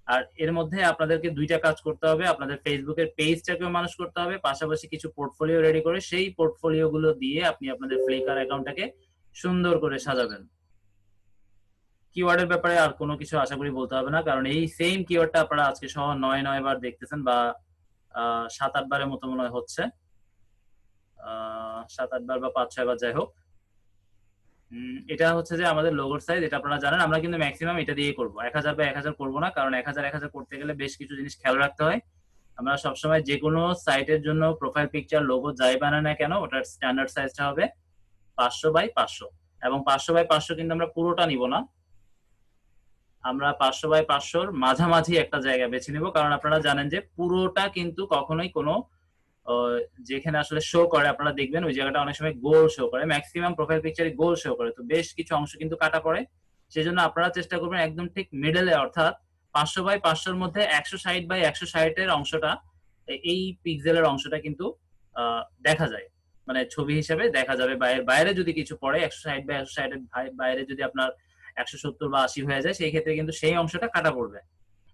আর এর মধ্যে আপনাদেরকে দুইটা কাজ করতে হবে, আপনাদের ফেসবুকের পেজটাকেও মানুষ করতে হবে, পাশাপাশি কিছু পোর্টফোলিও রেডি করে সেই পোর্টফোলিও গুলো দিয়ে আপনি আপনাদের ফ্লিকার অ্যাকাউন্টটাকে সুন্দর করে সাজাবেন। কিওয়ার্ডের ব্যাপারে আর কোনো কিছু আশা করি বলতে হবে না, কারণ এই সেম কিওয়ার্ডটা আপনারা আজকে সহ 9 বার দেখতেছেন, বা 7-8 বারের মতো মনে হয় হচ্ছে, 7-8 বার বা 5-6 বার, যাই হোক। এটা হচ্ছে যে আমাদের লোগোর সাইজ, এটা আপনারা জানেন। আমরা কিন্তু ম্যাক্সিমাম এটা দিয়েই করবো, 1000 বা 1000 করবো না, কারণ 1000 করতে গেলে বেশ কিছু জিনিস খেয়াল রাখতে হয়। আমরা সবসময় যে কোনো সাইটের জন্য প্রোফাইল পিকচার লোগো যাই বানায় না কেন, ওটার স্ট্যান্ডার্ড সাইজটা হবে 500 বাই 500, এবং 500 বাই 500 কিন্তু আমরা পুরোটা নিব না, আমরা 500 বাই 500 মাঝামাঝি একটা জায়গা বেছে নিব, কারণ আপনারা জানেন যে পুরোটা কিন্তু কখনোই কোনো যেখানে আসলে শো করে, আপনারা দেখবেন ওই জায়গাটা অনেক সময় গোল শো করে, ম্যাক্সিমাম প্রোফাইল পিকচারে গোল শো করে, তো বেশ কিছু অংশ কিন্তু কাটা পড়ে। সেজন্য আপনারা চেষ্টা করবেন একদম ঠিক মিডলে, অর্থাৎ 500 বাই 500-র মধ্যে 160 বাই 160-এর অংশটা, এই পিক্সেলের অংশটা কিন্তু দেখা যায়, মানে ছবি হিসেবে দেখা যাবে। বাইরে যদি কিছু পড়ে 160 বাই 160-এর বাইরে যদি আপনার 170 বা 80 হয়ে যায়, সেই ক্ষেত্রে কিন্তু সেই অংশটা কাটা পড়বে।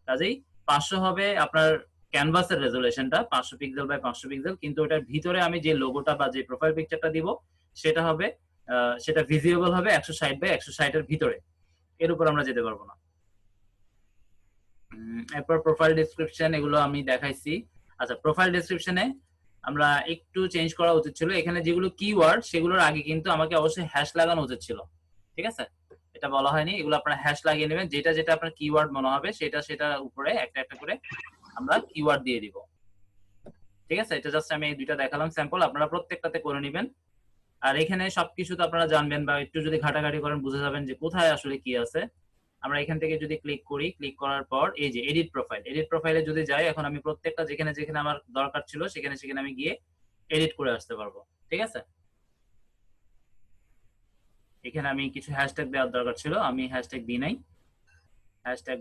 কাজেই 500 হবে আপনার ক্যানভাসের রেজুলেশনটা, 500 পিক্সেল বাই 500 পিক্সেল, কিন্তু ওটার ভিতরে আমি যে লোগোটা বা যে প্রোফাইল পিকচারটা দিব সেটা হবে, সেটা ভিজিবল হবে 160 বাই 160-এর ভিতরে, এর উপর আমরা যেতে পারবো না। এরপর প্রোফাইল ডেসক্রিপশন, এগুলো আমি দেখাইছি। আচ্ছা, প্রোফাইল ডেসক্রিপশনে আমরা একটু চেঞ্জ করা উচিত ছিল, এখানে যেগুলো কিওয়ার্ড সেগুলোর আগে কিন্তু আমাকে অবশ্যই হ্যাশ লাগানো উচিত ছিল, ঠিক আছে? এটা বলা হয়নি, এগুলো আপনারা হ্যাশ লাগিয়ে নেবেন, যেটা যেটা আপনার কিওয়ার্ড মনে হবে সেটা সেটা উপরে একটা একটা করে আমরা কিওয়ার্ড দিয়ে দিব, ঠিক আছে? এটা জাস্ট আমি এই দুইটা দেখালাম স্যাম্পল, আপনারা প্রত্যেকটাতে করে নেবেন। আর এখানে সবকিছু তো আপনারা জানবেন, বা একটু যদি ঘাটাঘাটি করেন বুঝে যাবেন যে কোথায় আসলে কি আছে। আমরা এখান থেকে যদি ক্লিক করি, ক্লিক করার পর এই যে এডিট প্রোফাইলে যদি যাই, এখন আমি প্রত্যেকটা যেখানে যেখানে আমার দরকার ছিল সেখানে সেখানে আমি গিয়ে এডিট করে আসতে পারবো, ঠিক আছে? এখানে আমি কিছু হ্যাশট্যাগ দেওয়ার দরকার ছিল, আমি হ্যাশট্যাগ দিই নাই, হ্যাশট্যাগ